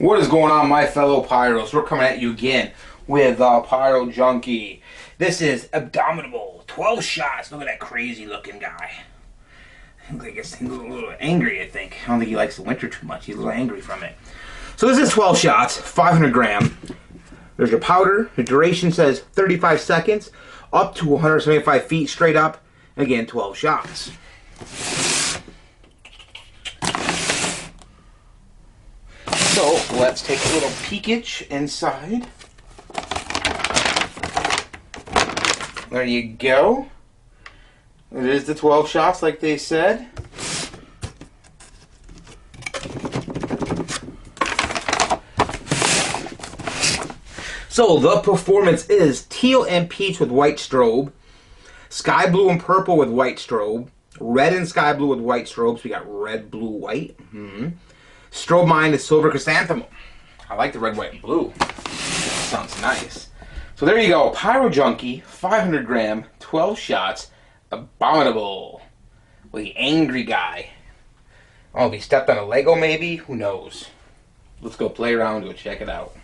What is going on, my fellow pyros? We're coming at you again with Pyro Junkie. This is Abominable. 12 shots. Look at that crazy looking guy. I think he's a little angry, I think. I don't think he likes the winter too much. He's a little angry from it. So this is 12 shots, 500 gram. There's your powder. The duration says 35 seconds, up to 175 feet straight up. Again, 12 shots. So let's take a little peekage inside. There you go. It is the 12 shots like they said. So the performance is teal and peach with white strobe, sky blue and purple with white strobe, red and sky blue with white strobes. We got red, blue, white. Strobe mine is silver chrysanthemum. I like the red, white, and blue. Sounds nice. So there you go. Pyro Junkie, 500 gram, 12 shots. Abominable. With the angry guy. Oh, if he stepped on a Lego maybe? Who knows? Let's go play around. Go check it out.